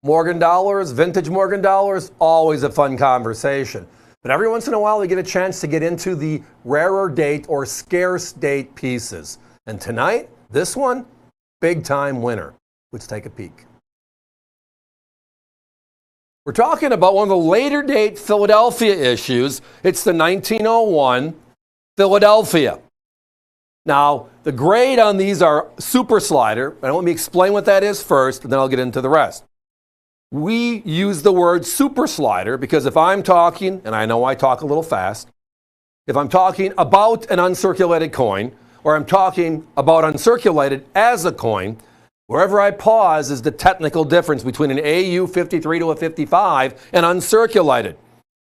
Morgan dollars, vintage Morgan dollars, always a fun conversation. But every once in a while, we get a chance to get into the rarer date or scarce date pieces. And tonight, this one, big time winner. Let's take a peek. We're talking about one of the later date Philadelphia issues. It's the 1901 Philadelphia. Now, the grade on these are super slider. And let me explain what that is first, and then I'll get into the rest. We use the word super slider because if I'm talking, and I know I talk a little fast, if I'm talking about an uncirculated coin, or I'm talking about uncirculated as a coin, wherever I pause is the technical difference between an AU 53 to a 55 and uncirculated.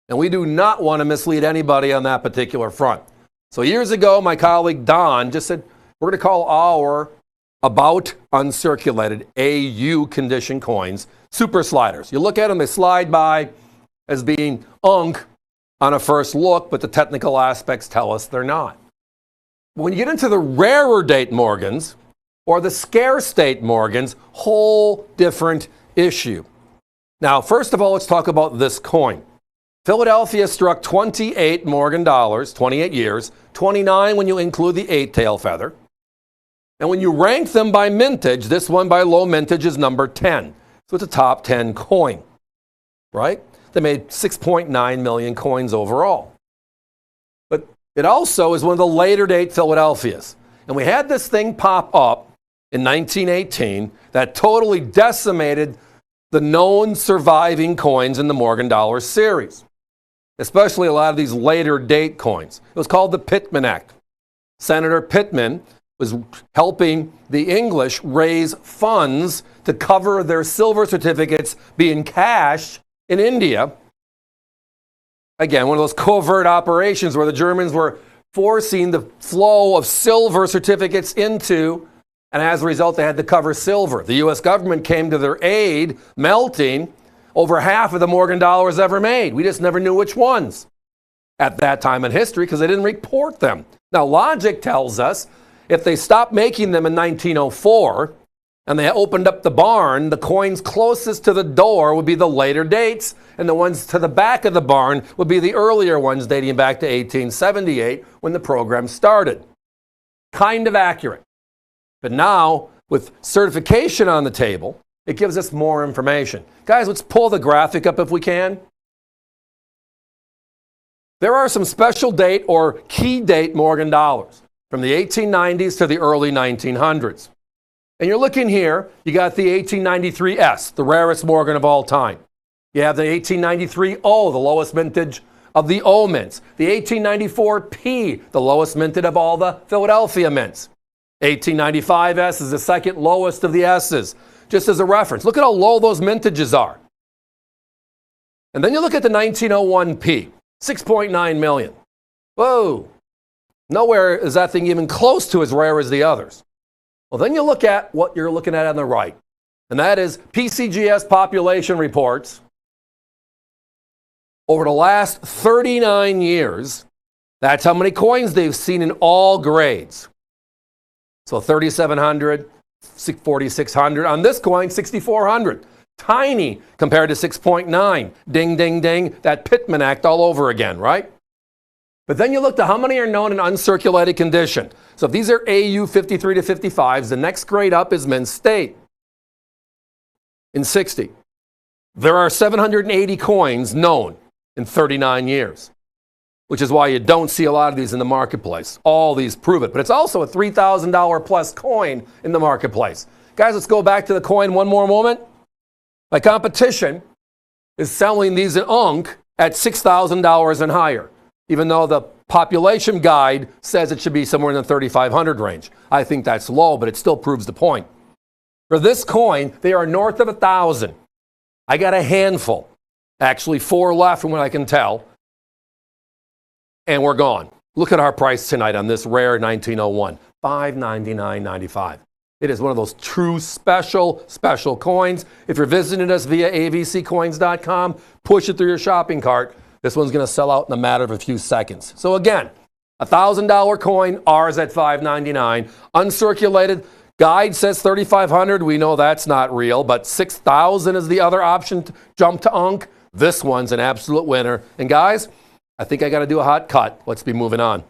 And we do not want to mislead anybody on that particular front. So years ago, my colleague Don just said, we're going to call our about uncirculated AU condition coins super sliders. You look at them, they slide by as being unk on a first look, but the technical aspects tell us they're not. When you get into the rarer date Morgans or the scarce date Morgans, whole different issue. Now, first of all, let's talk about this coin. Philadelphia struck 28 Morgan dollars, 28 years, 29 when you include the 8-tail feather. And when you rank them by mintage, this one by low mintage is number 10. So it's a top 10 coin, right? They made 6.9 million coins overall. But it also is one of the later date Philadelphias. And we had this thing pop up in 1918 that totally decimated the known surviving coins in the Morgan dollar series, especially a lot of these later date coins. It was called the Pittman Act. Senator Pittman was helping the English raise funds to cover their silver certificates being cashed in India. Again, one of those covert operations where the Germans were forcing the flow of silver certificates into, and as a result, they had to cover silver. The U.S. government came to their aid, melting over half of the Morgan dollars ever made. We just never knew which ones at that time in history because they didn't report them. Now, logic tells us if they stopped making them in 1904 and they opened up the barn, the coins closest to the door would be the later dates, and the ones to the back of the barn would be the earlier ones dating back to 1878 when the program started. Kind of accurate. But now, with certification on the table, it gives us more information. Guys, let's pull the graphic up if we can. There are some special date or key date Morgan dollars from the 1890s to the early 1900s. And you're looking here, you got the 1893 S, the rarest Morgan of all time. You have the 1893 O, the lowest mintage of the O mints. The 1894 P, the lowest minted of all the Philadelphia mints. 1895 S is the second lowest of the S's. Just as a reference, look at how low those mintages are. And then you look at the 1901 P, 6.9 million. Whoa, nowhere is that thing even close to as rare as the others. Well, then you look at what you're looking at on the right, and that is PCGS population reports. Over the last 39 years, that's how many coins they've seen in all grades. So 3,700, 4,600. On this coin, 6,400. Tiny compared to 6.9. Ding, ding, ding. That Pittman Act all over again, right? But then you look to how many are known in uncirculated condition. So if these are AU 53 to 55s, the next grade up is Mint State in 60. There are 780 coins known in 39 years, which is why you don't see a lot of these in the marketplace. All these prove it. But it's also a $3,000 plus coin in the marketplace. Guys, let's go back to the coin one more moment. My competition is selling these in unk at $6,000 and higher, even though the population guide says it should be somewhere in the 3,500 range. I think that's low, but it still proves the point. For this coin, they are north of 1,000. I got a handful, actually 4 left from what I can tell, and we're gone. Look at our price tonight on this rare 1901, $599.95. It is one of those true special coins. If you're visiting us via avccoins.com, push it through your shopping cart. This one's going to sell out in a matter of a few seconds. So again, $1,000 coin, ours at $599. Uncirculated, Guide says 3,500. We know that's not real, but 6,000 is the other option to jump to Unk. This one's an absolute winner. And guys, I think I got to do a hot cut. Let's be moving on.